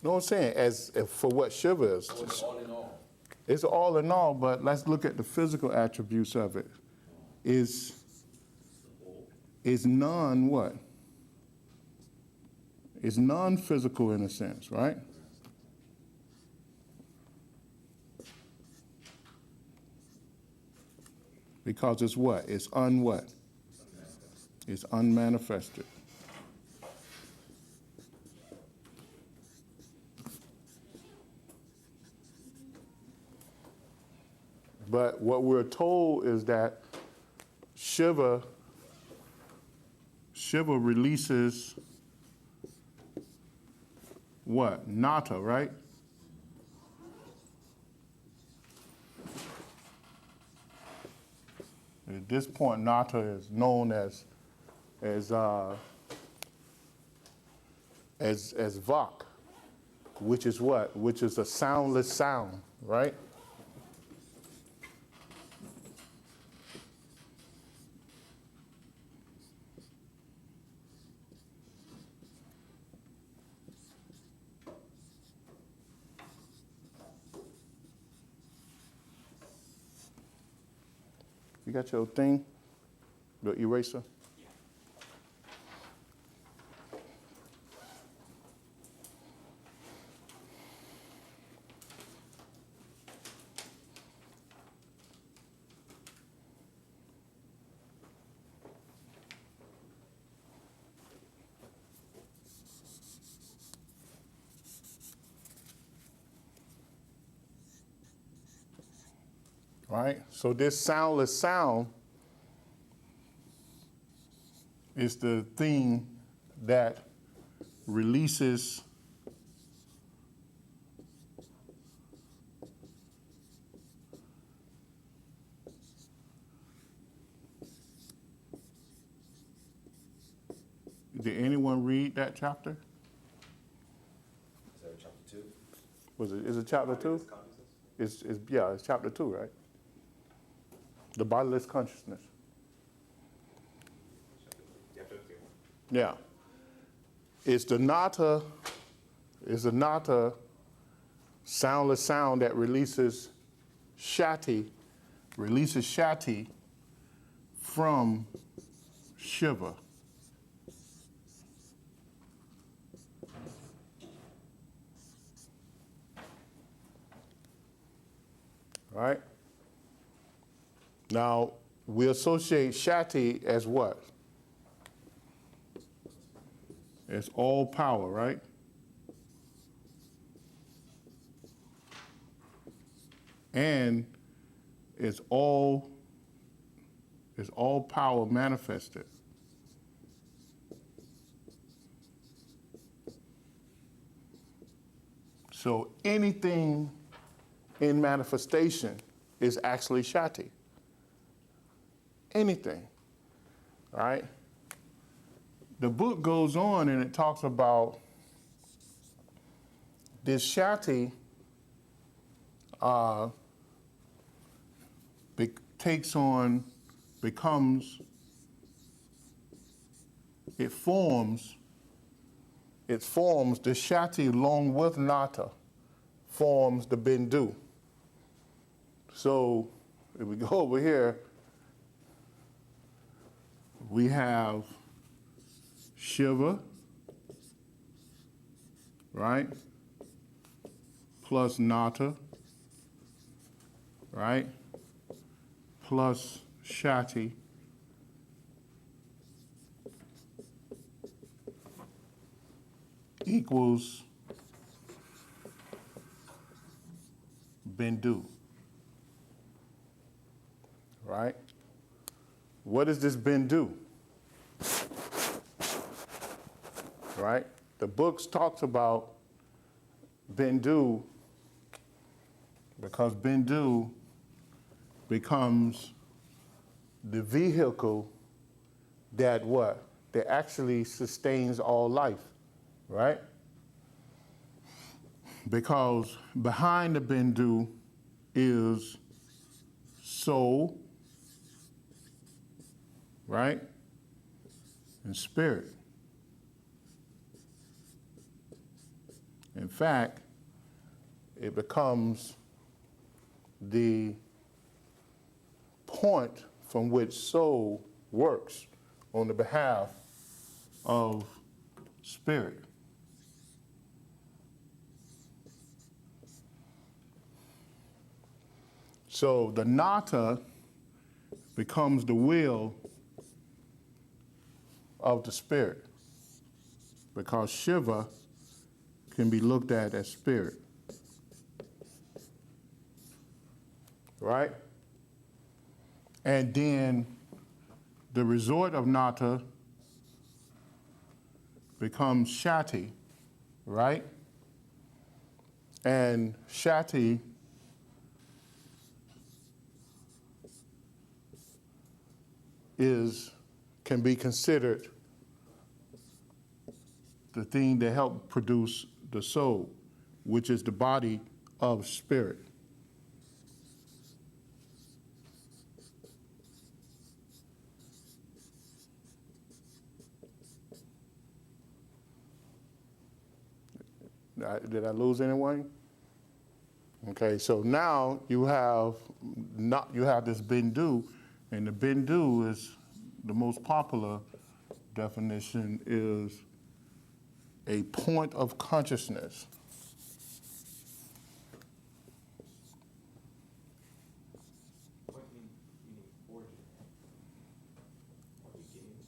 know what I'm saying? As for what Shiva is. So it's all in all. It's all in all, but let's look at the physical attributes of it. Is non what? Is non-physical in a sense, right? Because it's what? It's what? It's unmanifested. But what we're told is that Shiva releases what? Nata, right? At this point, Nata is known as Vak, which is what? Which is a soundless sound, right? You got your thing, the eraser? Right? So this soundless sound is the thing that releases Did anyone read that chapter? Is that chapter 2? Is it chapter 2? It's chapter 2, right? The bodiless consciousness. Yeah. It's the nata soundless sound that releases Shakti from Shiva. Right? Now, we associate Shakti as what? It's all power, right? And it's all power manifested. So anything in manifestation is actually Shakti. Anything, right? The book goes on and it talks about this Shakti forms the Shakti along with Nata, forms the Bindu. So if we go over here, we have Shiva, right? Plus Nata, right? Plus Shakti. Equals Bindu, right? What is this Bindu? Right? The books talks about Bindu because Bindu becomes the vehicle that what? That actually sustains all life, right? Because behind the Bindu is soul, right? And spirit. In fact, it becomes the point from which soul works on the behalf of spirit. So the nata becomes the will of the spirit, because Shiva can be looked at as spirit. Right? And then the resort of nata becomes Shakti, right? And Shakti can be considered the thing that helped produce the soul, which is the body of spirit. Did I lose anyone? Okay, so now you have this Bindu, and the Bindu is the most popular definition is a point of consciousness. Point meaning origin or beginning.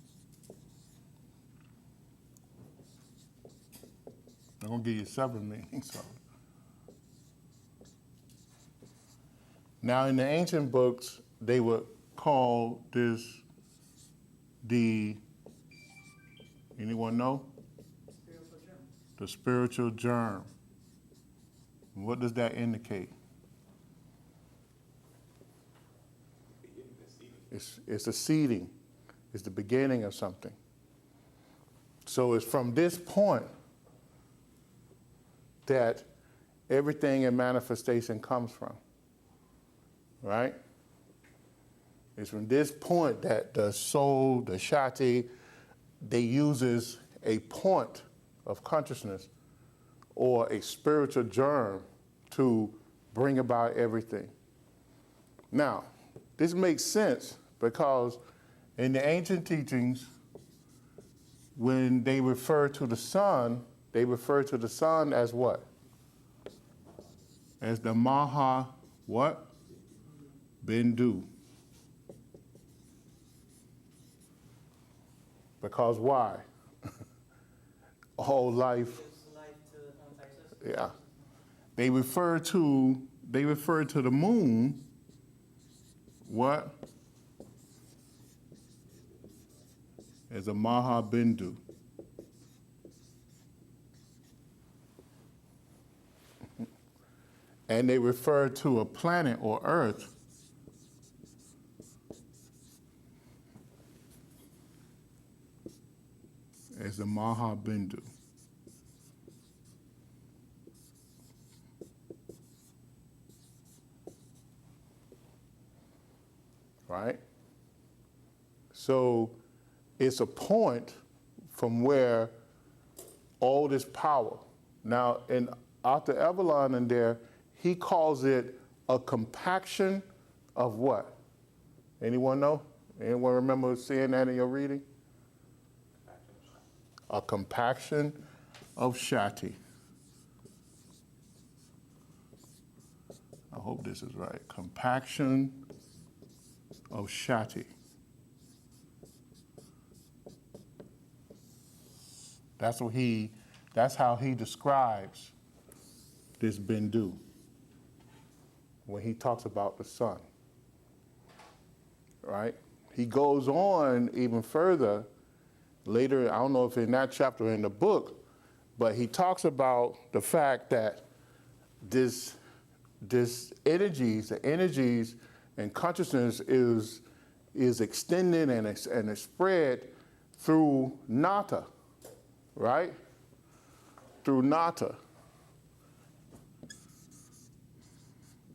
I'm gonna give you several meanings. So. Now, in the ancient books, they would call this anyone know? Spiritual germ. The spiritual germ. What does that indicate? It's a seeding. It's the beginning of something. So it's from this point that everything in manifestation comes from, right? It's from this point that the soul, the Shakti, they uses a point of consciousness or a spiritual germ to bring about everything. Now, this makes sense because in the ancient teachings, when they refer to the sun, they refer to the sun as what? As the Maha what? Bindu. Because why? All life. Gives life to Texas. Yeah. They refer to the moon, what? As a Maha Bindu. And they refer to a planet or Earth as the Maha Bindu. Right? So it's a point from where all this power. Now, in Arthur Avalon in there, he calls it a compaction of what? Anyone know? Anyone remember seeing that in your reading? A compaction of Shakti. I hope this is right. Compaction of Shakti. That's how he describes this Bindu when he talks about the sun. Right? He goes on even further later, I don't know if in that chapter in the book, but he talks about the fact that the energies and consciousness is extended and it's spread through nata, right? Through nata.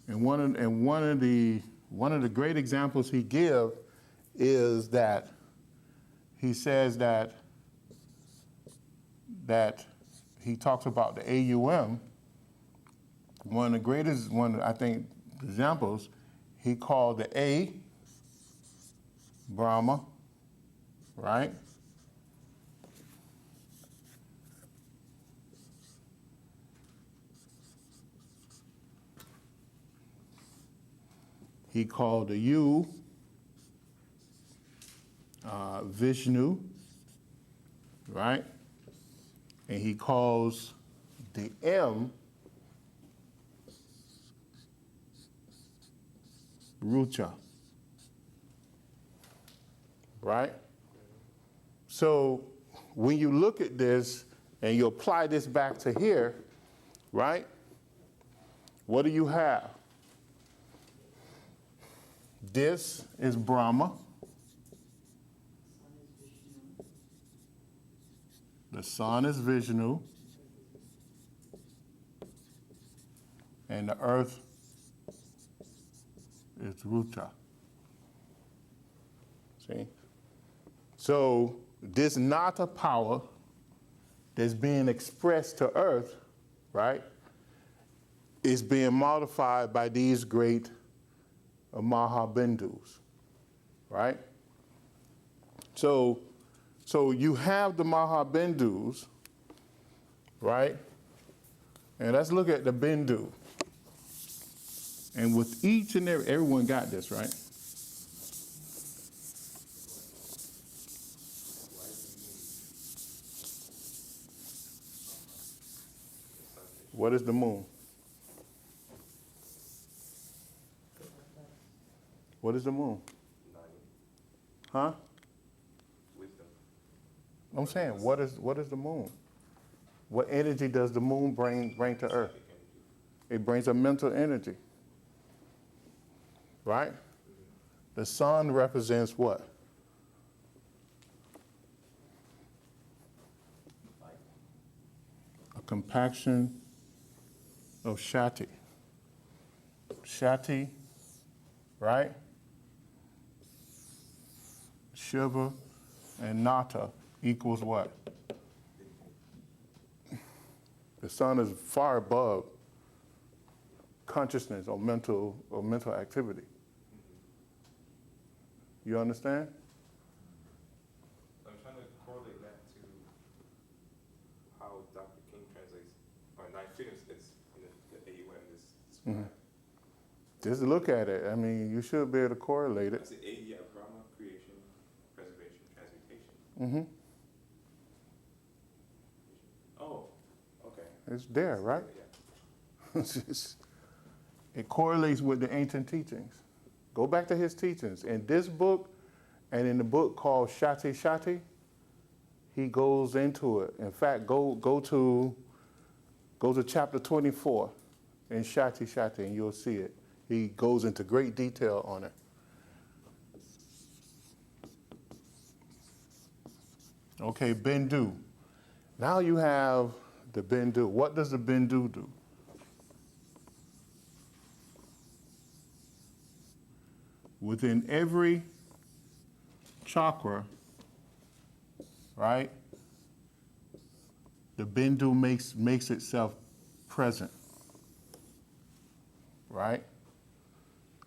And one of the great examples he gives is that he says that he talks about the AUM. One of the greatest, I think, examples, he called the A, Brahma, right? He called the U, Vishnu, right? And he calls the M, Rucha, right? So when you look at this and you apply this back to here, right? What do you have? This is Brahma. The sun is Vishnu. And the earth is Rucha. See? So this Nata power that's being expressed to earth, right, is being modified by these great Mahabindus, right? So you have the Mahabindus, right? And let's look at the Bindu. And with each and everyone got this, right? What is the moon? What is the moon? Huh? Wisdom. I'm saying, what is the moon? What energy does the moon bring to Earth? It brings a mental energy, right? The sun represents what? A compaction of Shakti. Shakti, right? Shiva and Nata equals what? The sun is far above consciousness or mental activity. You understand? I'm trying to correlate that to how Dr. King translates, or nine freedoms is in the AUM is described. Just look at it. I mean, you should be able to correlate it. That's the A, yeah, Brahma, creation, preservation, transmutation. Mm-hmm. Oh, okay. It's there, right? Yeah. It correlates with the ancient teachings. Go back to his teachings. In this book and in the book called Shakti, he goes into it. In fact, go to chapter 24 in Shakti and you'll see it. He goes into great detail on it. Okay, Bindu. Now you have the Bindu. What does the Bindu do? Within every chakra, right, the Bindu makes itself present, right?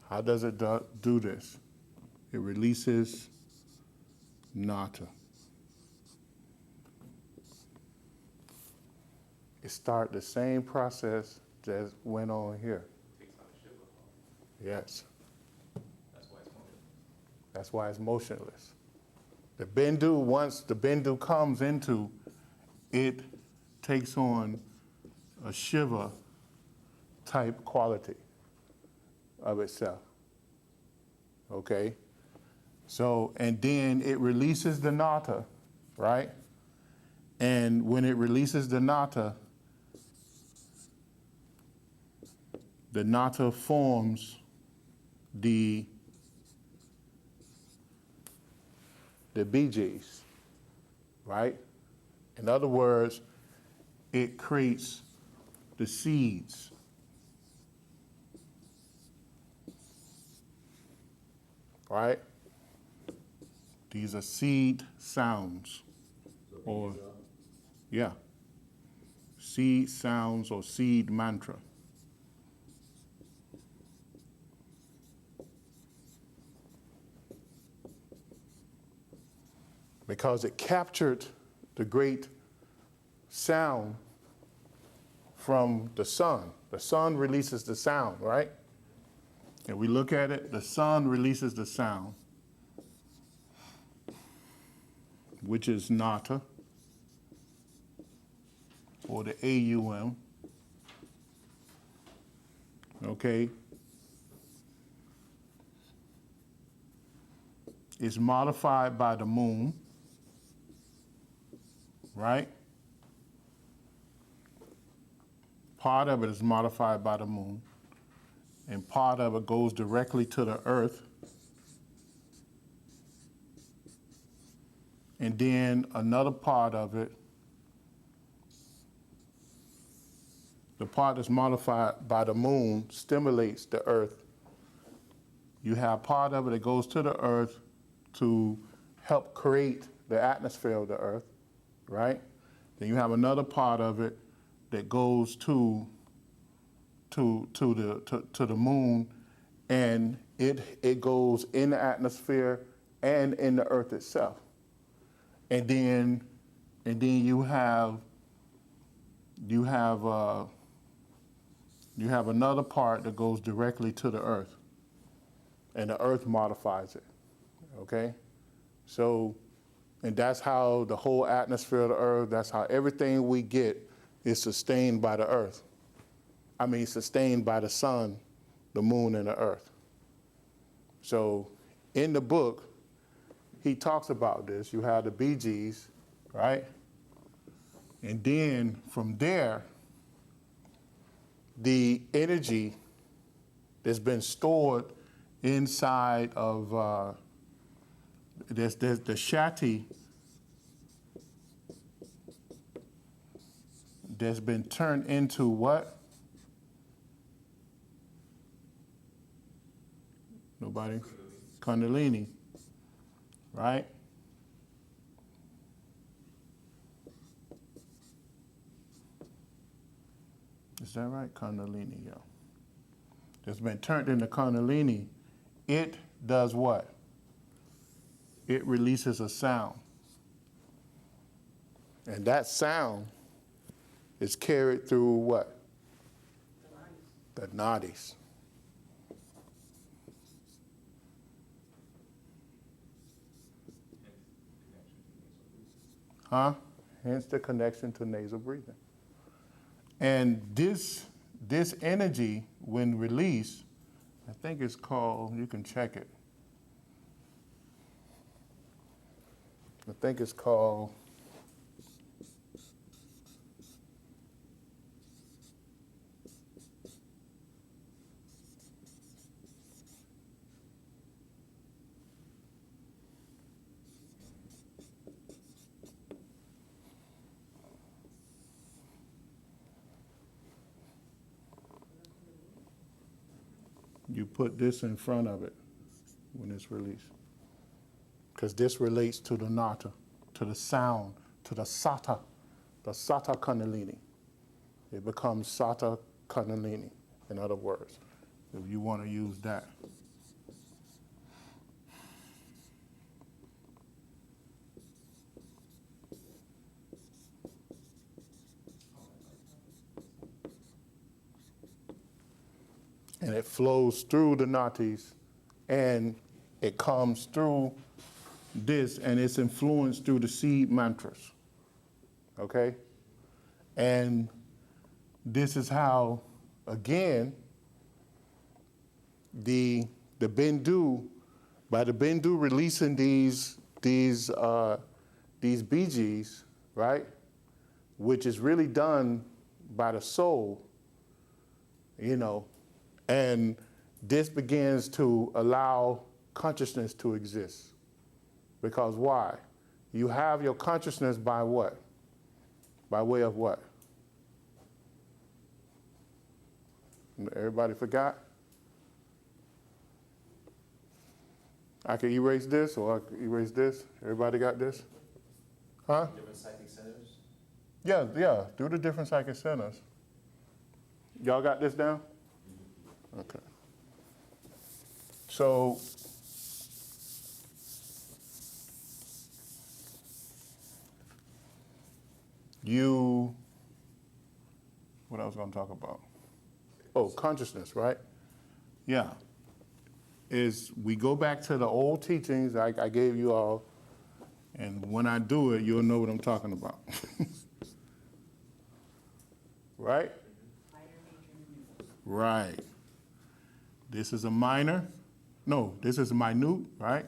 How does it do this? It releases Nata. It starts the same process that went on here. Takes on the Shiva form. Yes. That's why it's motionless. That's why it's motionless. The Bindu, once the Bindu comes into, it takes on a Shiva type quality of itself. Okay? So, and then it releases the Nata, right? And when it releases the Nata forms the BGs, right? In other words, it creates the seeds. Right? These are seed sounds. Or, yeah. seed sounds or seed mantra. Because it captured the great sound from the sun. The sun releases the sound, right? And we look at it, the sun releases the sound, which is nata, or the AUM, okay? It's modified by the moon, right? Part of it is modified by the moon, and part of it goes directly to the earth. And then another part of it, the part that's modified by the moon, stimulates the earth. You have part of it that goes to the earth to help create the atmosphere of the earth, right? Then you have another part of it that goes to the moon, and it goes in the atmosphere and in the earth itself. And then you have another part that goes directly to the earth, and the earth modifies it. Okay? So, and that's how the whole atmosphere of the earth, that's how everything we get is sustained by the earth. I mean, sustained by the sun, the moon, and the earth. So, in the book, he talks about this. You have the BGs, right? And then from there, the energy that's been stored inside of there's the Shakti that's been turned into what? Nobody? Kundalini, right? Is that right? Kundalini, yeah. That's been turned into Kundalini. It does what? It releases a sound. And that sound is carried through what? The nadis. Huh? Hence the connection to nasal breathing. And this energy, when released, I think it's called, you can check it. I think it's called you put this in front of it when it's released. Because this relates to the nata, to the sound, to the sata Kundalini. It becomes sata Kundalini, in other words, if you want to use that. And it flows through the nadis, and it comes through this, and it's influenced through the seed mantras. Okay? And this is how, again, the Bindu, by the Bindu releasing these BGs, right? Which is really done by the soul, you know, and this begins to allow consciousness to exist. Because why? You have your consciousness by what? By way of what? Everybody forgot? I can erase this or I can erase this. Everybody got this? Huh? Different psychic centers? Yeah, through the different psychic centers. Y'all got this down? Okay. So, what I was going to talk about? Oh, consciousness, right? Yeah. We go back to the old teachings I gave you all, and when I do it, you'll know what I'm talking about. Right? Right. This is a minor. No, this is minute, right?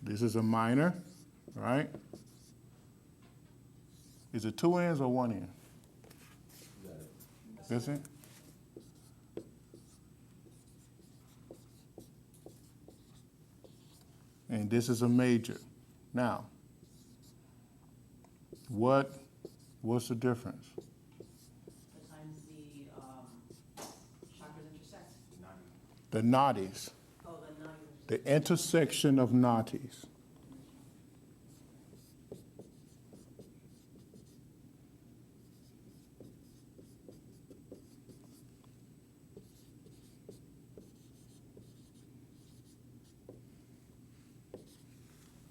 This is a minor, right? Is it 2 ends or 1 end? This end? And this is a major. Now, what's the difference? The times the chakras intersect. The nadis. Oh, the nadis. The intersection of nadis.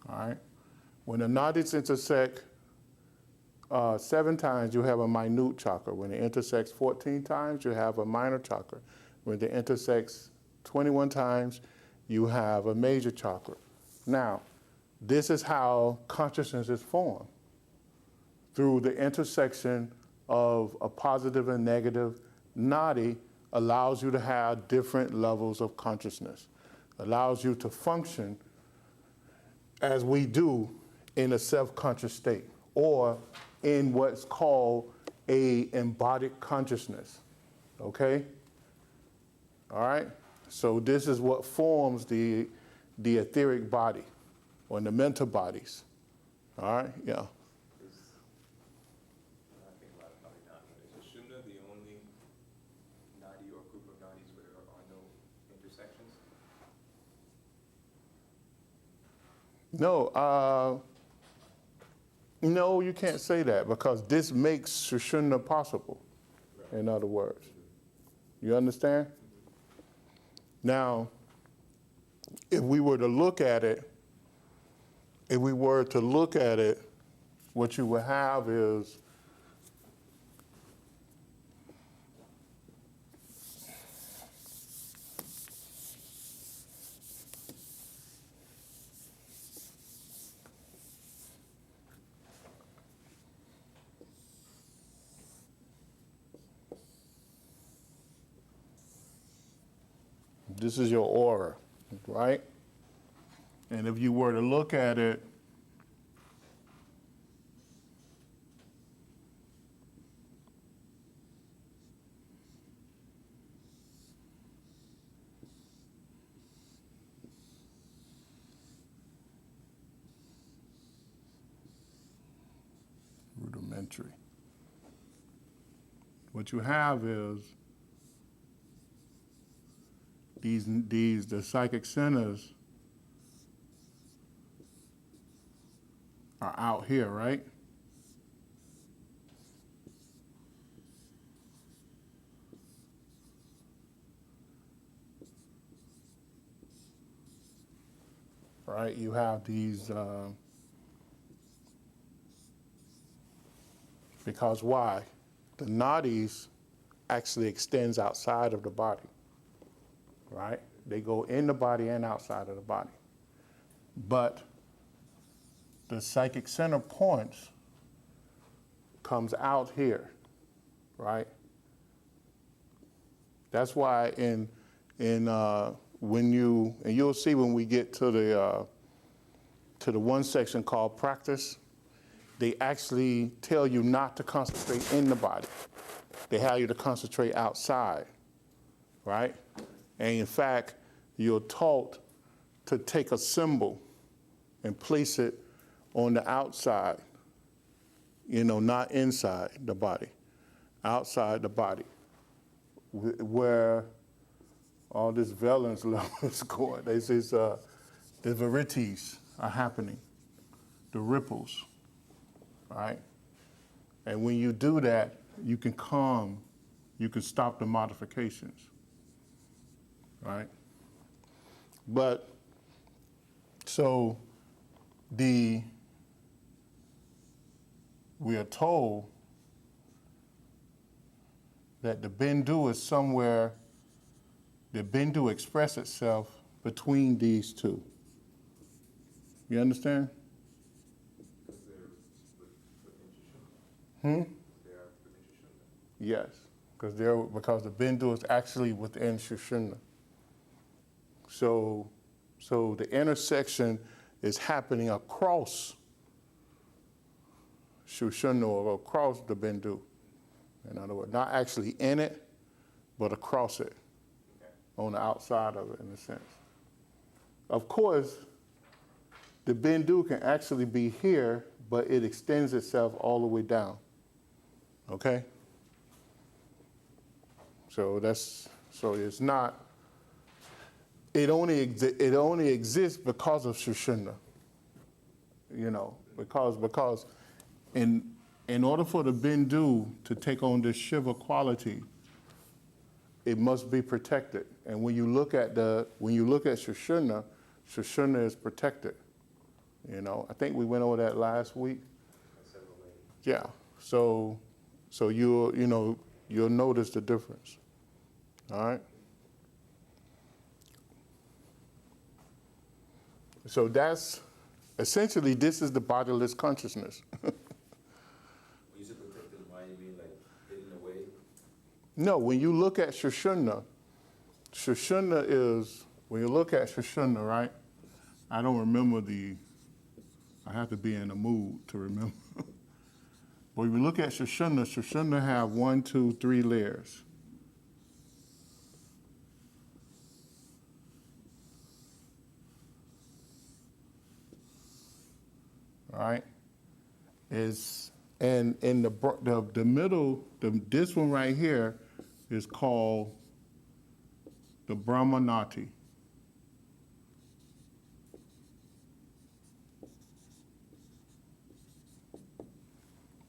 All right. When the nadis intersect 7 times, you have a minute chakra. When it intersects 14 times, you have a minor chakra. When it intersects 21 times, you have a major chakra. Now, this is how consciousness is formed, through the intersection of a positive and negative nadi. Allows you to have different levels of consciousness, allows you to function as we do in a self-conscious state, or in what's called a embodied consciousness, okay? All right? So this is what forms the etheric body, or the mental bodies, all right? Yeah. I think about it probably not, but is Shunda the only nadi or group of nadis where there are no intersections? No, you can't say that, because this makes Sushumna possible, in other words. You understand? Now, if we were to look at it, what you would have is this is your aura, right? And if you were to look at it, rudimentary. What you have is the psychic centers are out here, right? Right, you have these, because why? The nadis actually extends outside of the body, right? They go in the body and outside of the body. But the psychic center points comes out here, right? That's why when you'll see when we get to the one section called practice, they actually tell you not to concentrate in the body. They have you to concentrate outside, right? And in fact, you're taught to take a symbol and place it on the outside, not inside the body, outside the body, where all this valence level is going. They say the verities, are happening, the ripples, right? And when you do that, you can stop the modifications, right? But, so we are told that the Bindu is somewhere, the Bindu express itself between these two. You understand? Because they're within Shishunda. Hmm? They are within Shishunda. Yes, because the Bindu is actually within Shushuna. So the intersection is happening across Shushuna or across the Bindu. In other words, not actually in it, but across it, Okay. on the outside of it, in a sense. Of course, the Bindu can actually be here, but it extends itself all the way down. Okay? So it's not, it only exists because of Shushuna. You know, because in order for the Bindu to take on this Shiva quality, it must be protected. And when you look at Shushuna, Shushuna is protected. You know, I think we went over that last week. Yeah. So you'll notice the difference. All right. So that's essentially, this is the bodiless consciousness. When you say protected mind, you mean like hidden away? No, when you look at Shushuna is, when you look at Shushuna, right? I don't remember I have to be in the mood to remember. But when you look at Shushuna have 1, 2, 3 layers. All right? And in the middle, this one right here is called the Brahmanati.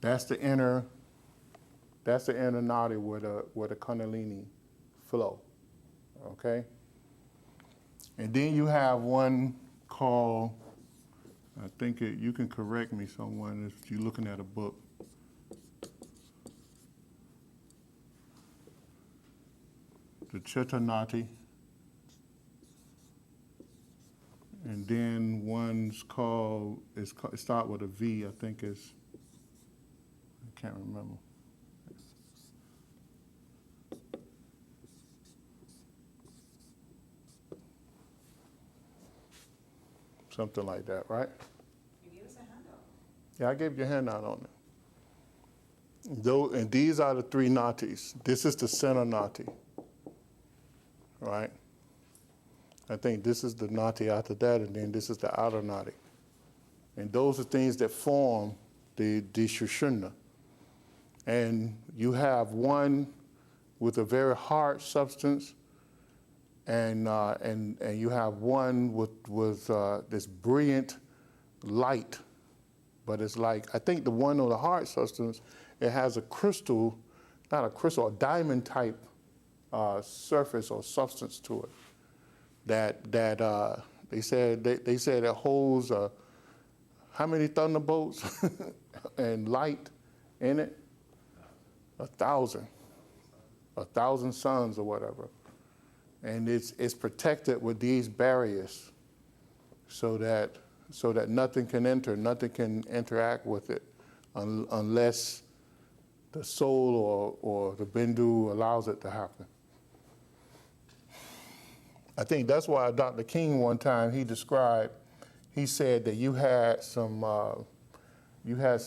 That's the inner nadi where the Kundalini flow. Okay? And then you have one called, I think you can correct me, someone, if you're looking at a book. The Chitanati. And then one's called, it starts with a V, I think it's, I can't remember. Something like that, right? You gave us a handout. Yeah, I gave you a handout on it. And these are the 3 natis. This is the center nati, right? I think this is the nati after that, and then this is the outer nati. And those are things that form the Shushuna. And you have one with a very hard substance, and you have one with this brilliant light. But it's like, I think the one on the hard substance, it has a crystal, not a crystal, a diamond type surface or substance to it. That they said it holds how many thunderbolts and light in it? 1,000 suns or whatever. And it's protected with these barriers so that nothing can enter, nothing can interact with it unless the soul or the Bindu allows it to happen. I think that's why Dr. King one time he said that you had some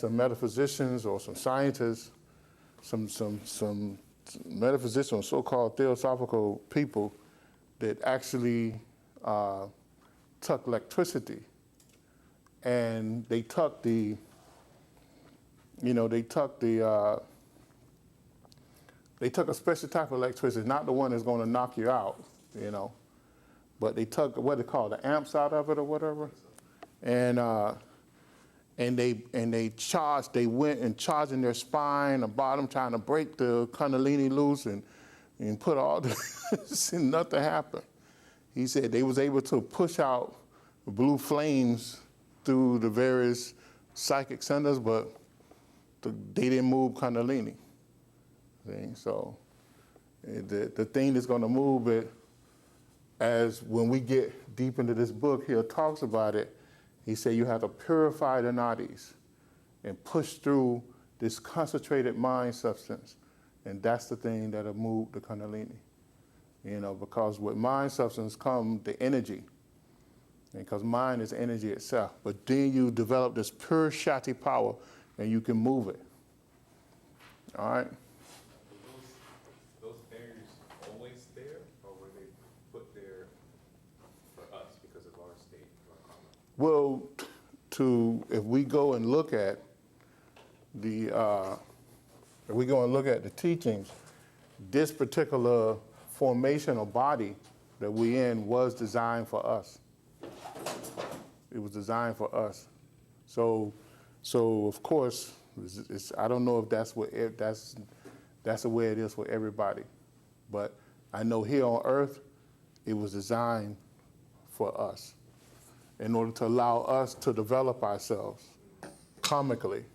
metaphysicians or some scientists, some metaphysicians, so-called theosophical people that actually took electricity, and they took a special type of electricity, not the one that's going to knock you out, but they took what they call the amps out of it or whatever. and they went and charged in their spine, the bottom, trying to break the Kundalini loose and put all this, and nothing happened. He said they was able to push out blue flames through the various psychic centers, but they didn't move Kundalini. See? So the thing that's going to move it, as when we get deep into this book, he talks about it. He said you have to purify the nadis and push through this concentrated mind substance. And that's the thing that'll move the Kundalini. Because with mind substance comes the energy. Because mind is energy itself. But then you develop this pure Shakti power and you can move it. All right? Those barriers always there, or were they put there for us because of our state, our karma? Well, if we go and look at the teachings, this particular formation or body that we in was designed for us. It was designed for us. So of course, I don't know if that's the way it is for everybody, but I know here on Earth, it was designed for us in order to allow us to develop ourselves karmically.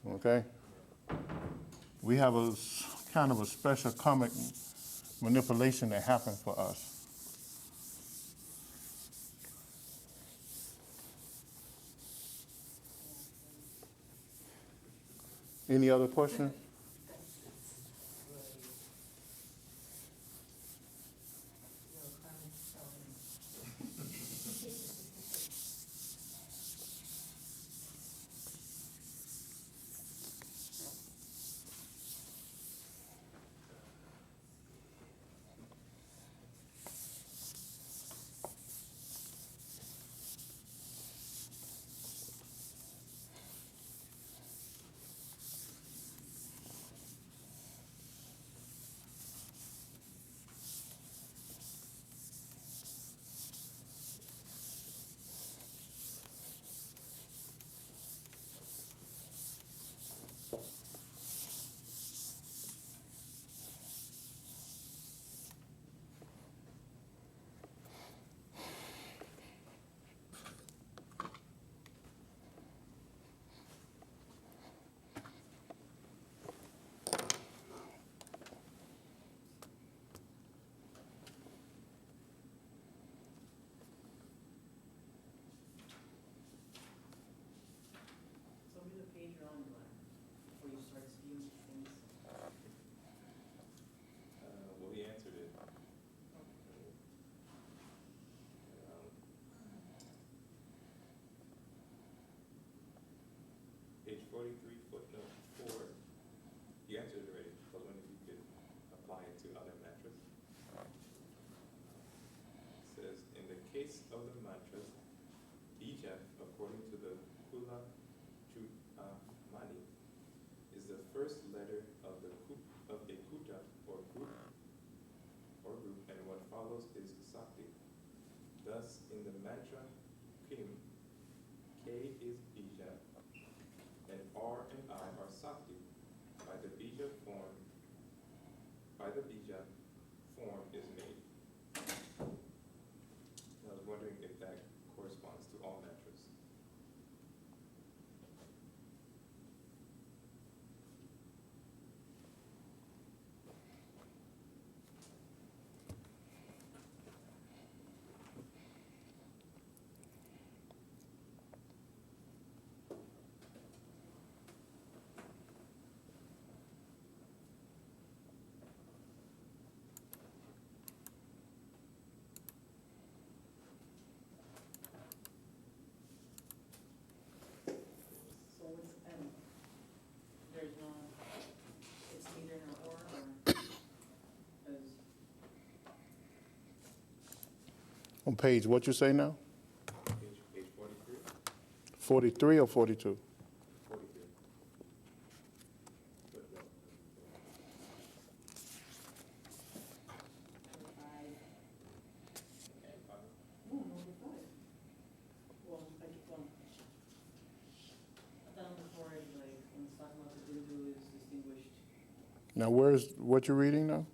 Okay? We have a kind of a special karmic manipulation that happened for us. Any other question? Well, he answered it. Page 43, footnote 4. You answered it already, but when you could apply it to other mantras. It says, in the case of the mantras, bija, according to the Kula Mani, is the first letter of a kuta or group, and what follows is Sakti. Thus, in the mantra Kim, K is bija, and R and I are Sakti. By the bija form is made. I was wondering if that corresponds to all mantras. It's neither nor or 'cause On page, what you say now? Page 43? 43 or 42? 43. No, 45. Well, Now, where's what you're reading now?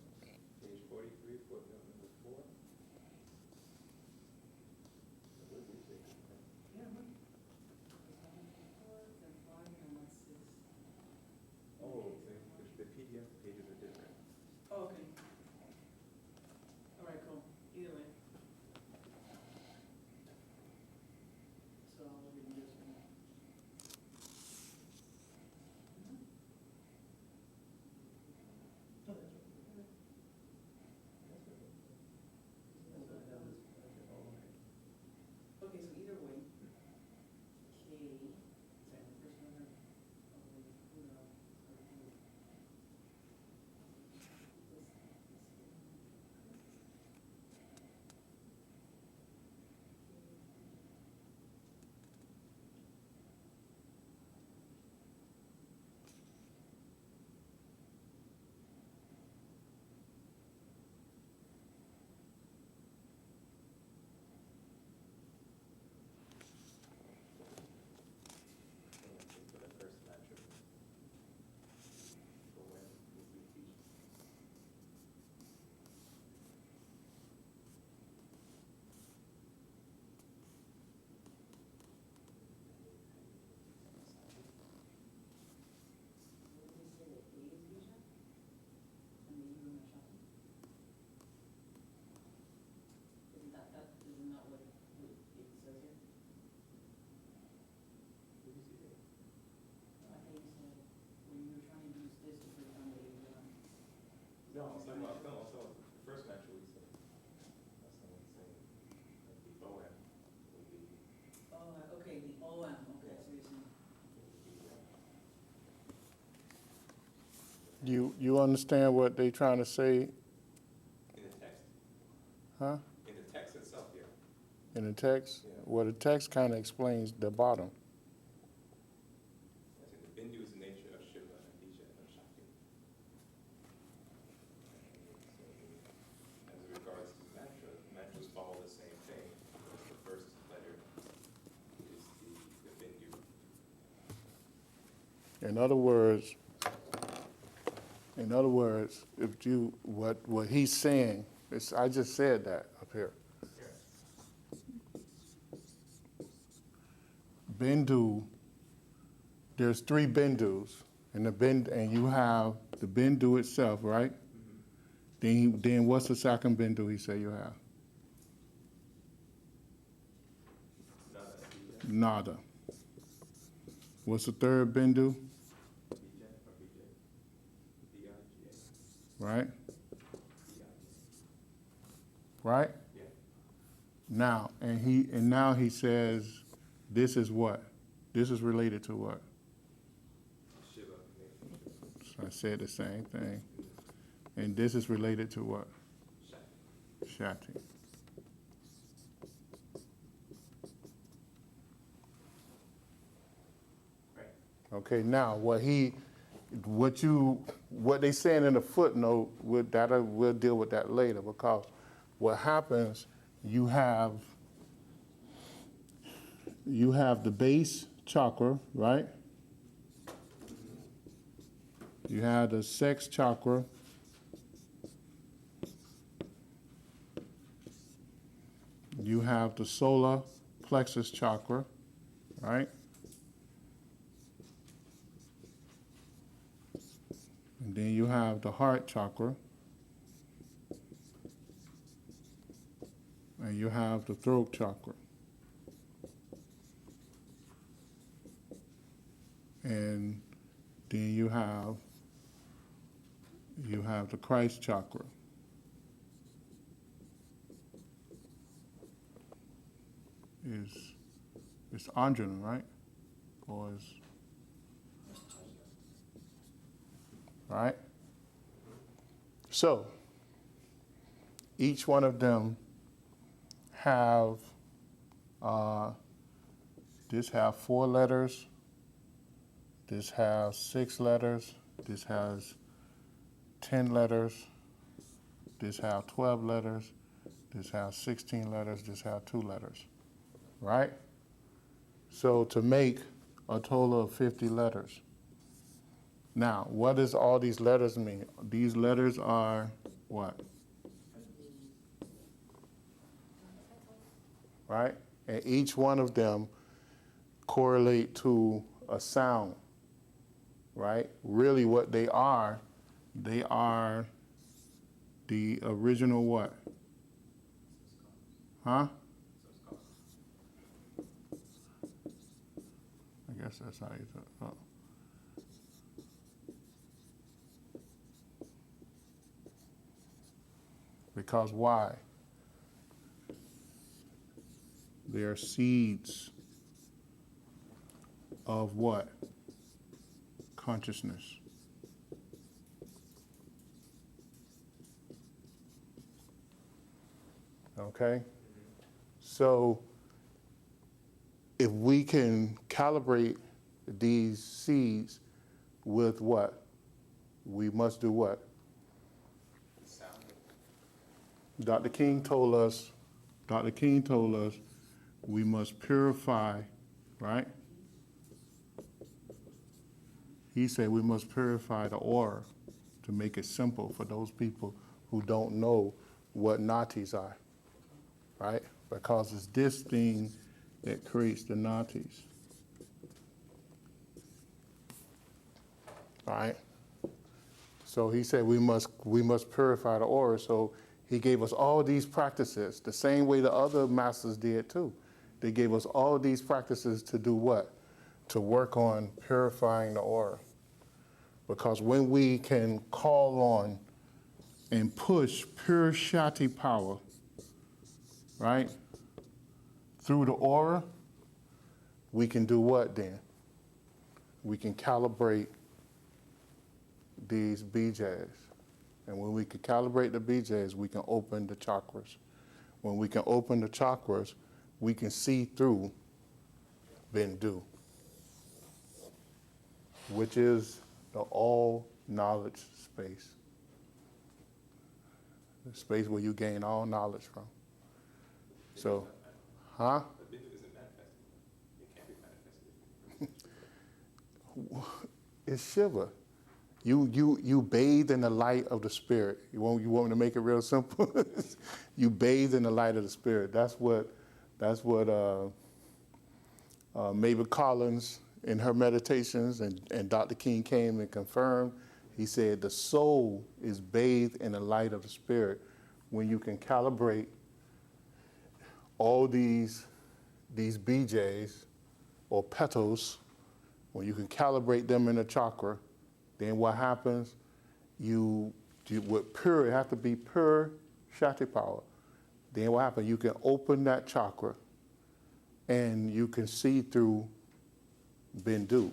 Page 43, footnote number 4. Yeah, look. Then 5, and that's 6. Oh, the PDF pages are different. Oh, okay. All right, cool. Either way. So I'll read this one. Oh, that's right. Okay, so either way, K, sorry, the first one, For the first mantra. For when will we teach? No, I'm talking about, no, so the first mantra we said. That's the one saying that the OM will be. Oh, okay, the OM, okay, so you're saying. You understand what they're trying to say, In the text? huh? In the text itself, yeah. In the text? Yeah. Well, the text kind of explains the bottom. That's in the Bindu is the nature of Shiva and Bija and Shakti. As regards to mantras follow the same thing. The first letter is the Bindu. In other words, if you what he's saying is, I just said that up here. Bindu, there's 3 Bindus, and you have the Bindu itself, right? Then what's the second Bindu he said you have? Nada. What's the third Bindu? Bija or Bija. B-I-G-A. Right? B-I-G-A. Right? Yeah. Now, and now he says, this is what? This is related to what? Shiva, name from Shiva. So I said the same thing. And this is related to what? Shakti. Shakti. Right. Okay, now what they saying in the footnote, we'll deal with that later, because what happens, you have the base chakra, right? You have the sex chakra. You have the solar plexus chakra, right? And then you have the heart chakra. And you have the throat chakra. And then you have the Christ chakra. It's Anjana, right? Or is right? So each one of them have this have 4 letters, this has 6 letters, this has 10 letters, this has 12 letters, this has 16 letters, this has 2 letters, right? So to make a total of 50 letters. Now, what does all these letters mean? These letters are what? Right? And each one of them correlate to a sound, right? Really what they are the original what? Huh? I guess that's how you talk. Oh. Because why? They are seeds of what? Consciousness. Okay? So, if we can calibrate these seeds with what? We must do what? Sound. Dr. King told us we must purify, right? He said we must purify the aura to make it simple for those people who don't know what nadis are, right? Because it's this thing that creates the nadis. All right? So he said we must purify the aura. So he gave us all these practices, the same way the other masters did too. They gave us all these practices to do what? To work on purifying the aura. Because when we can call on and push pure Shakti power, right, through the aura, we can do what then? We can calibrate these BJs. And when we can calibrate the BJs, we can open the chakras. When we can open the chakras, we can see through Bindu, which is the all knowledge space. The space where you gain all knowledge from. So, huh? The Bindu isn't manifested. It can't be manifested. It's Shiva. You bathe in the light of the spirit. You want me to make it real simple? You bathe in the light of the spirit. That's what Mabel Collins in her meditations and Dr. King came and confirmed. He said the soul is bathed in the light of the spirit. When you can calibrate all these BJs or petals, when you can calibrate them in the chakra, then what happens? You with pure, it has to be pure Shakti power. Then what happens? You can open that chakra and you can see through Bindu.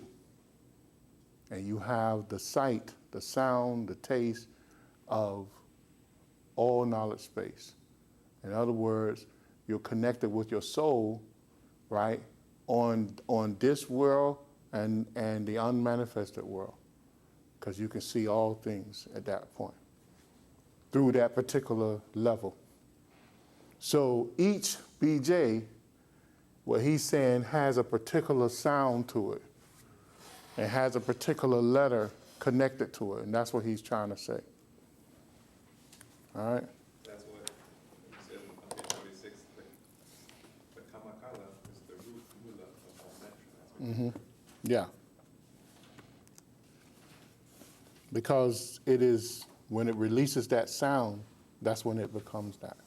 And you have the sight, the sound, the taste of all knowledge space. In other words, you're connected with your soul, right, on this world and the unmanifested world. Because you can see all things at that point, through that particular level. So each BJ, what he's saying, has a particular sound to it. It has a particular letter connected to it, and that's what he's trying to say. All right? That's what it says on page 46. The Kamakala is the root mula of all mantra. That's what Yeah. Because it is, when it releases that sound, that's when it becomes that.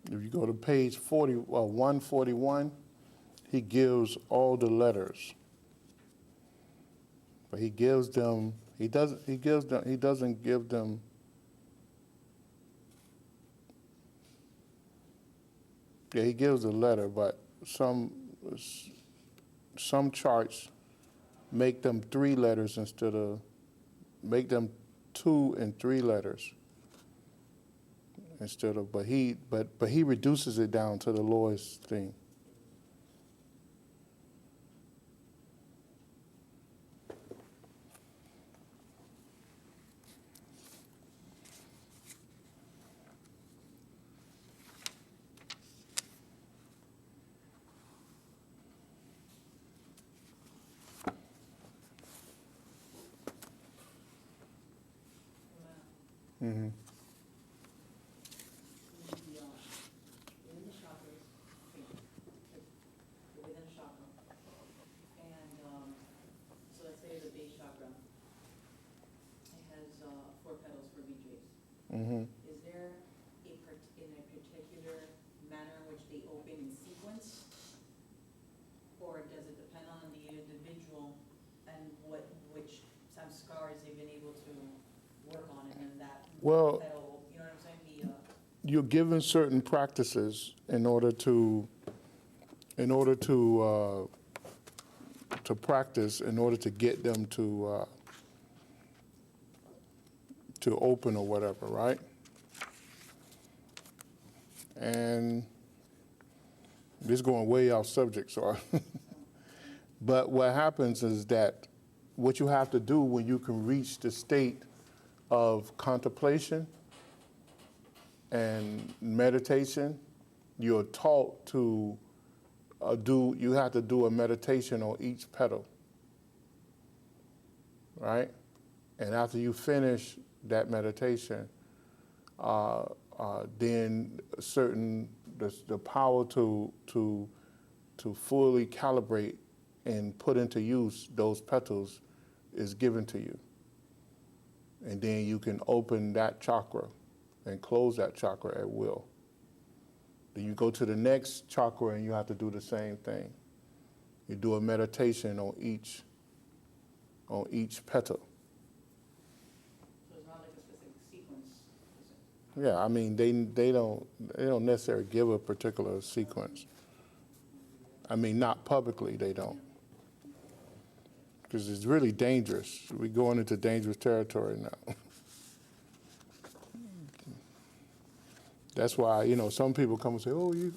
If you go to page 141, he gives all the letters. but he gives them. He doesn't. He gives them. He doesn't give them. Yeah, he gives a letter, but some charts make them 3 letters instead of make them 2 and 3 letters instead of. But he reduces it down to the lowest thing. Mm-hmm. Within the chakras, within a chakra, and so let's say the base chakra, it has 4 petals for BJs. Mm-hmm. Is there in a particular manner in which they open in sequence, or does it depend on the individual and which samskaras they've been able to work on, and then that Well, petal, you know what I'm saying? You're given certain practices in order to practice, in order to get them to open or whatever, right? And this is going way off subject, so. But what happens is that what you have to do when you can reach the state of contemplation and meditation, you're taught to you have to do a meditation on each petal, right? And after you finish that meditation, then the power to fully calibrate and put into use those petals is given to you. And then you can open that chakra and close that chakra at will. Then you go to the next chakra and you have to do the same thing. You do a meditation on each petal. So it's not like a specific sequence, is it? Yeah, I mean they don't necessarily give a particular sequence. I mean, not publicly they don't, because it's really dangerous. We're going into dangerous territory now. That's why, some people come and say, "Oh, you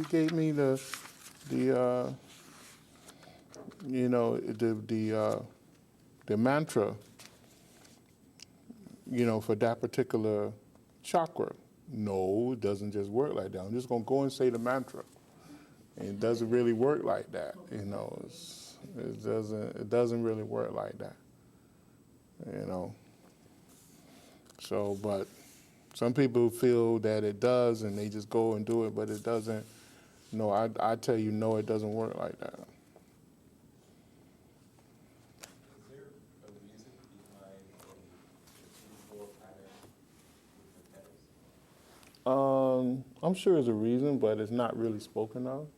gave me the mantra, for that particular chakra." No, it doesn't just work like that. I'm just gonna go and say the mantra, and it doesn't really work like that. It doesn't really work like that. So, but some people feel that it does, and they just go and do it, but it doesn't. No, I tell you, no, it doesn't work like that. Is there a reason behind the 2-4 pattern with the petals? I'm sure there's a reason, but it's not really spoken of,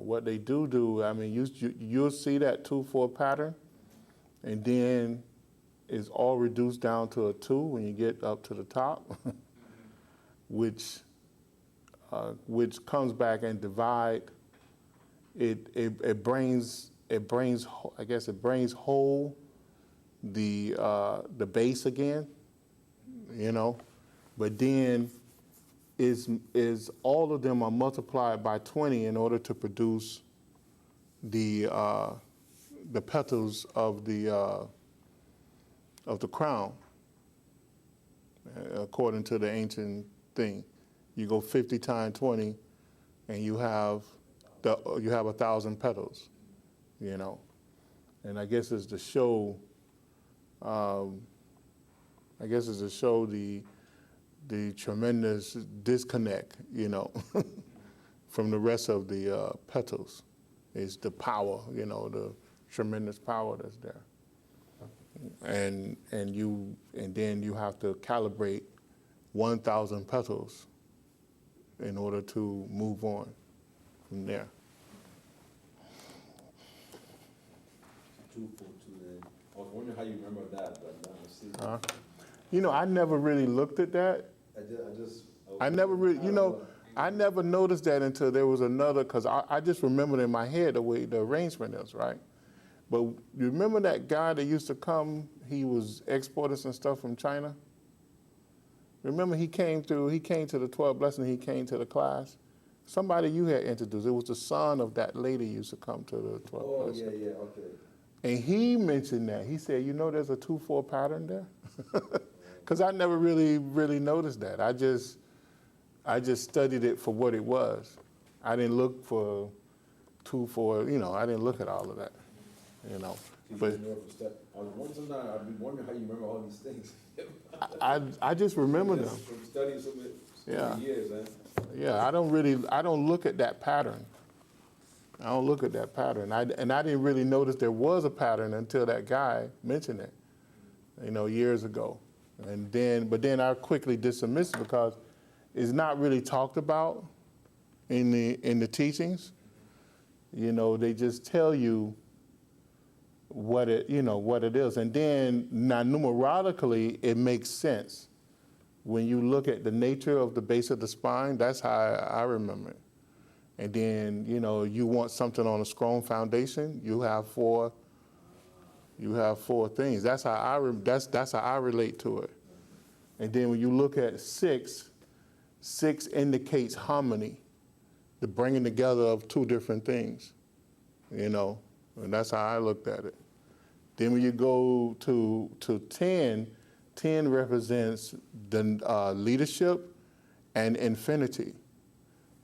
What they do, I mean, you'll see that 2-4 pattern, and then it's all reduced down to a 2 when you get up to the top, which comes back and divide. It brings whole the base again, but then is all of them are multiplied by 20 in order to produce the petals of the crown, according to the ancient thing. You go 50 times 20, and you have 1,000 petals, And I guess it's to show. The tremendous disconnect, from the rest of the petals. Is the power, the tremendous power that's there. And then you have to calibrate 1,000 petals in order to move on. from there. 242 then. I was wondering how you remember that, but now I see. You know, I never really looked at that. I never really, you know, I never noticed that until there was another, because I just remembered in my head the way the arrangement is, right? But you remember that guy that used to come, he was exporting some stuff from China? Remember he came to the 12 Blessing, he came to the class? Somebody you had introduced, it was the son of that lady who used to come to the 12 Blessing. Yeah, okay. And he mentioned that. He said, you know, there's a 2-4 pattern there? Because I never really noticed that. I just studied it for what it was. I didn't look for 2-4, you know, I didn't look at all of that, you know. But I was wondering sometimes, I've been wondering how you remember all these things. I just remember them. From studying so many years, man. Yeah, I don't look at that pattern. I don't look at that pattern. And I didn't really notice there was a pattern until that guy mentioned it, you know, years ago. But then I quickly dismissed it because it's not really talked about in the teachings. You know, they just tell you what it is. And then now numerologically, it makes sense. When you look at the nature of the base of the spine, that's how I remember it. And then, you know, you want something on a strong foundation, you have four things. That's how I relate to it. And then when you look at 6 indicates harmony, the bringing together of two different things, you know, and that's how I looked at it. Then when you go to 10 represents the leadership and infinity.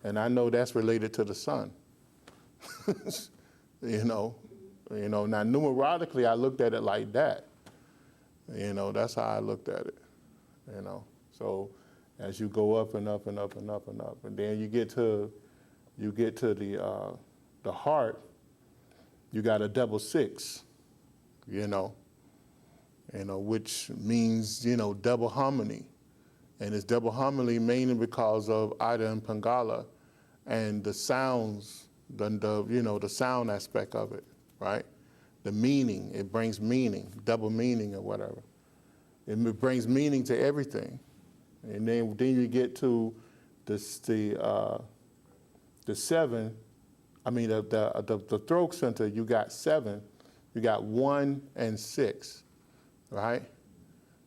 And I know that's related to the sun. you know, now numerologically, I looked at it like that. You know, that's how I looked at it. You know, so as you go up and up and up and up and up, and then you get to the heart, you got a double 6. You know, which means, you know, double harmony. And it's double harmony mainly because of Ida and Pingala and the sounds, the sound aspect of it, right? The meaning, it brings meaning, double meaning or whatever. It brings meaning to everything. And then you get to the 7, the throat center, you got 7, you got 1 and 6, right?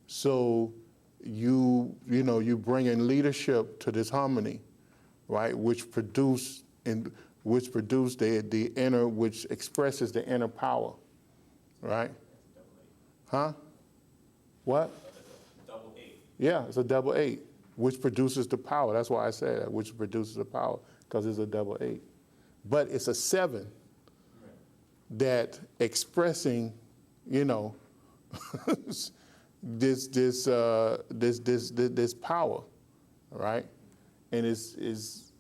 So you bring in leadership to this harmony, right? Which produce the inner, which expresses the inner power, right? Huh? What? Double 8. Yeah, it's a double 8, which produces the power. That's why I said that, which produces the power, because it's a double 8. But it's a 7 that expressing, you know, this power, right? And it's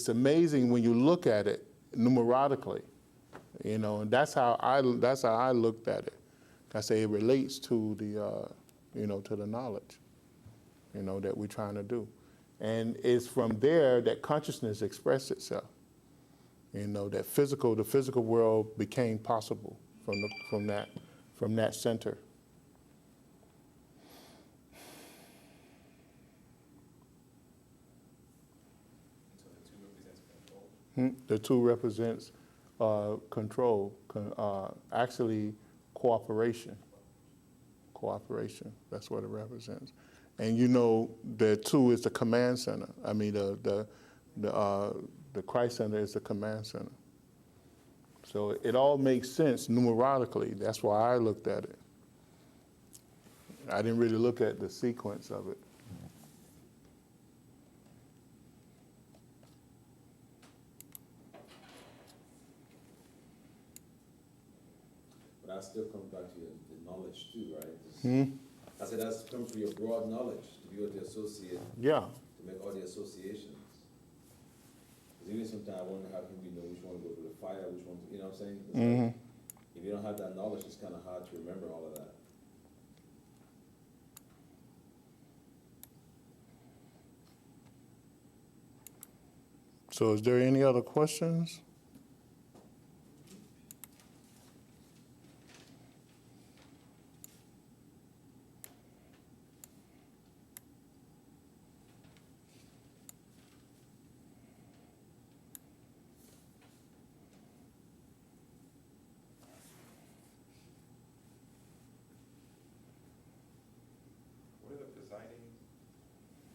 amazing when you look at it numerologically, you know, and that's how I looked at it. I say it relates to the to the knowledge, you know, that we're trying to do, and it's from there that consciousness expressed itself. You know, that the physical world became possible from that center. The 2 represents control, actually cooperation. Cooperation, that's what it represents. And you know, the 2 is the command center. I mean, the Christ center is the command center. So it all makes sense numerologically. That's why I looked at it. I didn't really look at the sequence of it. But that still comes back to the knowledge too, right? I said that comes from your broad knowledge to be able to associate. Yeah. To make all the associations. Because even sometimes I wonder how can we know which one to go through the fire, which one, you know what I'm saying? It's like, if you don't have that knowledge, it's kind of hard to remember all of that. So is there any other questions? What are the presiding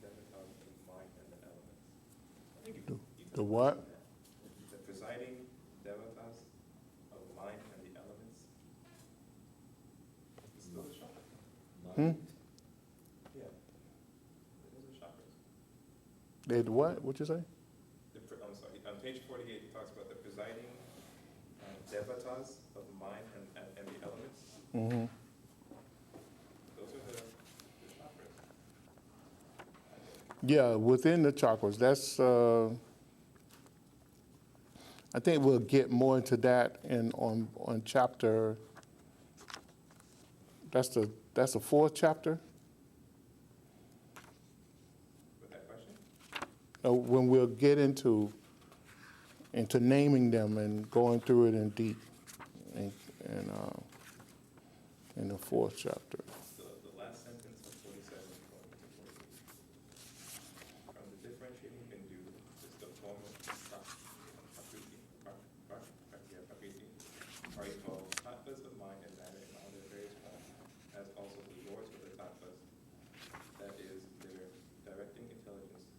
devatas of the mind and the elements? I think you The what? The presiding devatas of mind and the elements. It's still the chakras. Hmm? Yeah. Those are chakras. They what? What'd you say? I'm sorry. On page 48, it talks about the presiding devatas of mind and the elements. Mm-hmm. Those are the chakras. I think. Yeah, within the chakras. That's. I think we'll get more into that on chapter. That's the fourth chapter. With that question? When we'll get into naming them and going through it in deep, in the fourth chapter. The last sentence of 47 going to 48. From the differentiating Bindu is the form of Prakriti, are evolved tattvas of mind and matter in all their various forms, as also the lords of the tattvas, that is, their directing intelligences.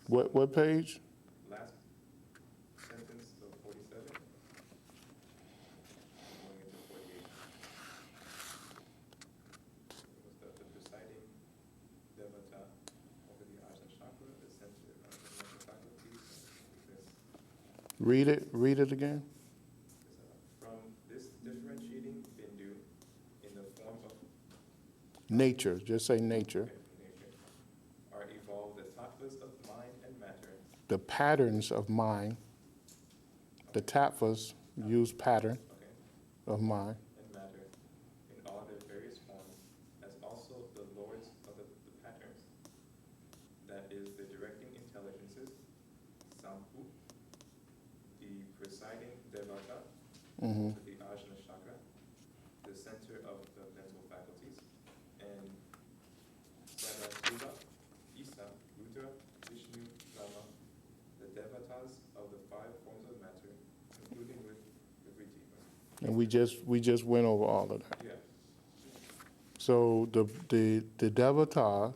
What page? Last sentence of 47, going into 48. Was the presiding devata over the Ajna chakra, the center of the mental faculties. Read it again. From this differentiating Bindu in the form of Nature. Just say nature. nature are evolved the tattvas of mind and matter. The patterns of mind. The tattvas use pattern Okay. of mind. And matter in all their various forms, as also the lords of the patterns, that is, the directing intelligences, Sampu, the presiding devata, Mm-hmm. the Ajna chakra, the center of the mental faculties, and Shiva, Isa, Rudra, Vishnu, Rama, the devatas of the 5 forms of matter, including with the Vritti. And we just went over all of that. Yeah. So the devata,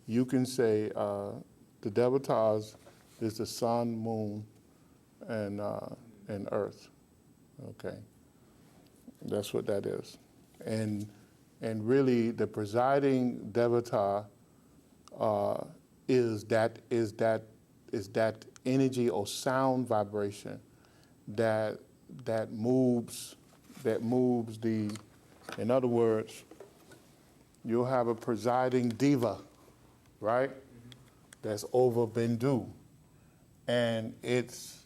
you can say the devatas is the sun, moon, and earth. Okay, that's what that is, and really the presiding devata is that energy or sound vibration that moves the. In other words, you'll have a presiding diva, right? That's over Bindu, and it's.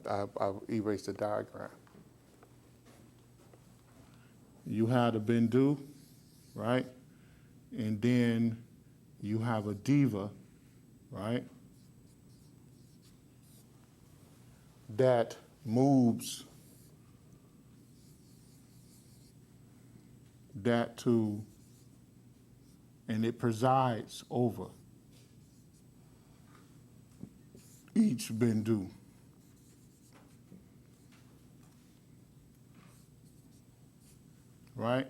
I've erased the diagram. You had a Bindu, right? And then you have a diva, right? That moves that to, and it presides over each Bindu. Right?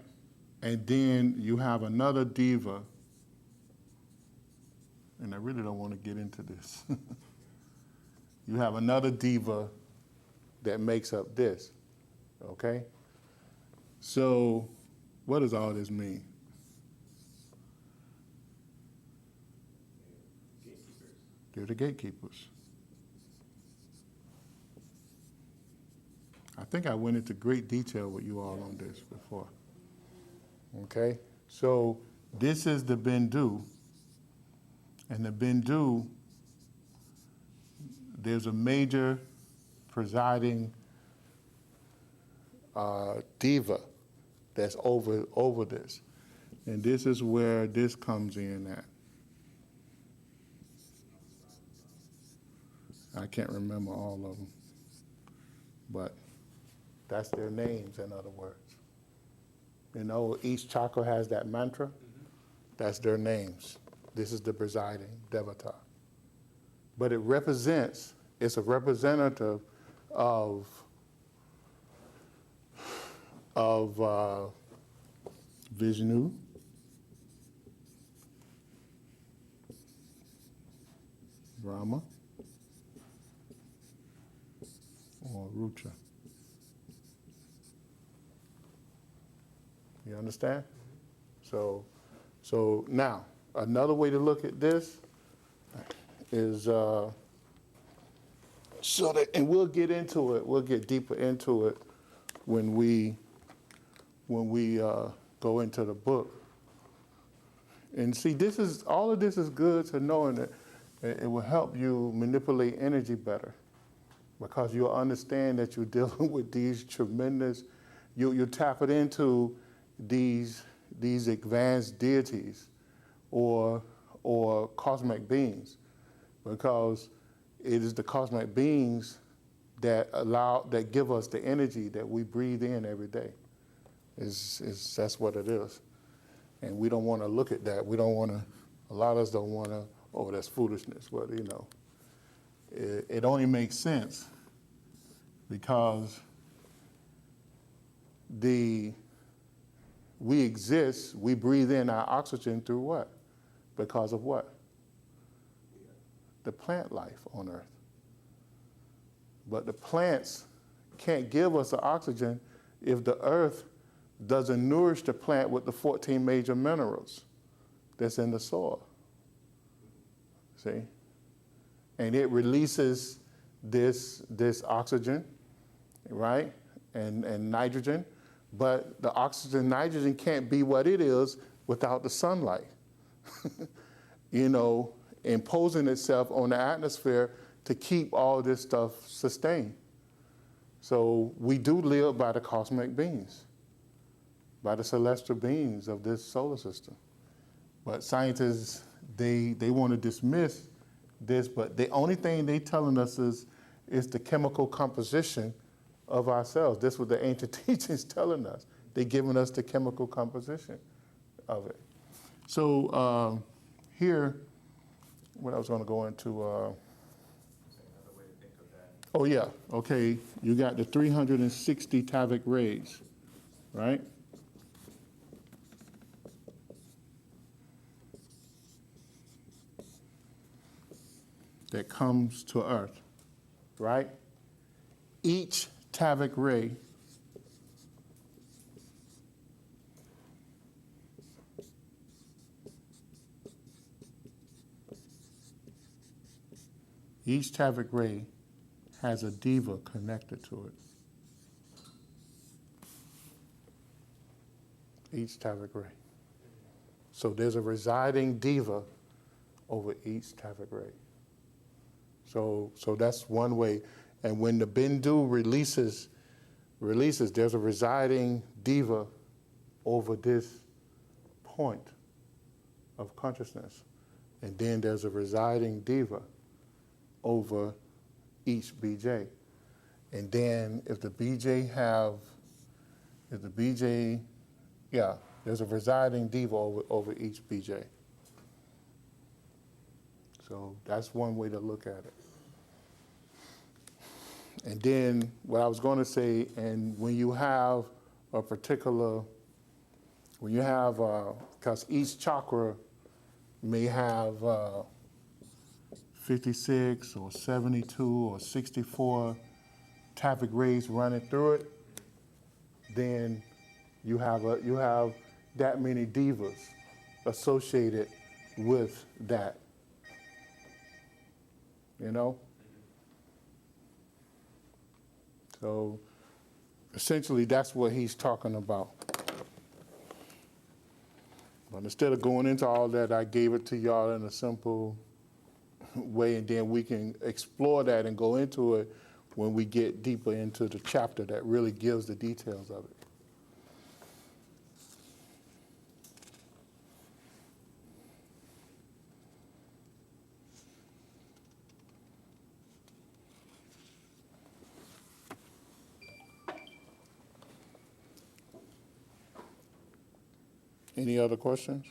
And then you have another diva, and I really don't want to get into this. You have another diva that makes up this, okay? So what does all this mean? Gatekeepers. They're the gatekeepers. I think I went into great detail with you all on this before. Okay, so this is the Bindu, and the Bindu, there's a major presiding diva that's over this, and this is where this comes in at. I can't remember all of them. But that's their names, in other words. You know, each chakra has that mantra. That's their names. This is the presiding devata. But it represents, it's a representative of Vishnu, Brahma, or Rucha. You understand? So now, another way to look at this is, so that, and we'll get into it, we'll get deeper into it when we go into the book. And see, all of this is good to know, and it will help you manipulate energy better, because you'll understand that you're dealing with these tremendous, you tap it into these advanced deities or cosmic beings, because it is the cosmic beings that give us the energy that we breathe in every day. That's what it is. And we don't want to look at that. We don't want to, a lot of us don't want to, oh, that's foolishness. But, you know, it only makes sense because we exist, we breathe in our oxygen through what? Because of what? The plant life on Earth. But the plants can't give us the oxygen if the Earth doesn't nourish the plant with the 14 major minerals that's in the soil. See? And it releases this oxygen, right? And nitrogen. But the oxygen, nitrogen can't be what it is without the sunlight. You know, imposing itself on the atmosphere to keep all this stuff sustained. So we do live by the cosmic beings, by the celestial beings of this solar system. But scientists, they want to dismiss this, but the only thing they telling us is the chemical composition of ourselves. This was the ancient teachings telling us. They're giving us the chemical composition of it. So here, what I was going to go into, Another way to think of that. oh yeah, okay, you got the 360 Tantric rays, right? That comes to Earth, right? Each Tantric ray has a deva connected to it. Each Tantric ray. So there's a residing deva over each Tantric ray. So that's one way. And when the Bindu releases, there's a residing deva over this point of consciousness. And then there's a residing deva over each BJ. And then if the BJ there's a residing deva over each BJ. So that's one way to look at it. And then what I was going to say, and when you have a particular, because each chakra may have 56 or 72 or 64 Tantric rays running through it, then you have that many devas associated with that. You know? So essentially that's what he's talking about. But instead of going into all that, I gave it to y'all in a simple way, and then we can explore that and go into it when we get deeper into the chapter that really gives the details of it. Any other questions?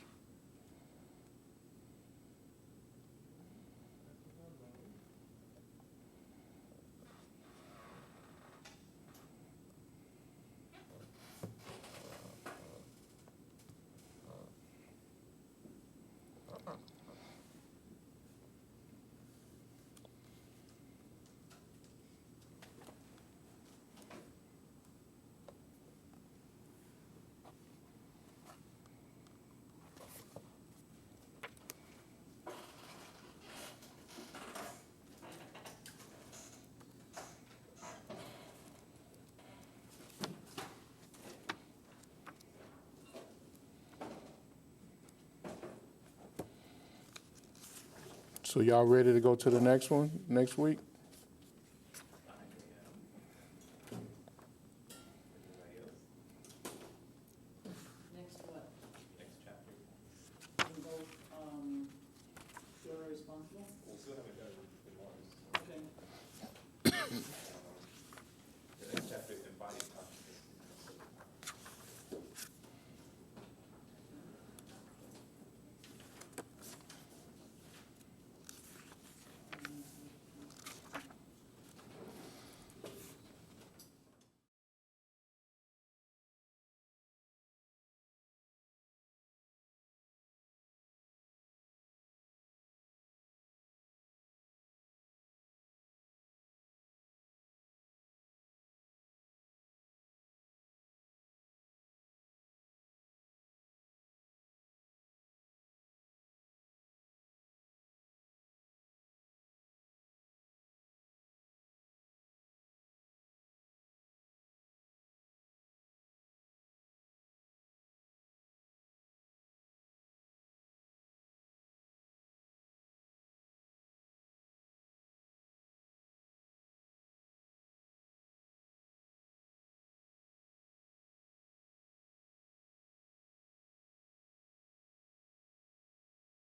So y'all ready to go to the next one next week?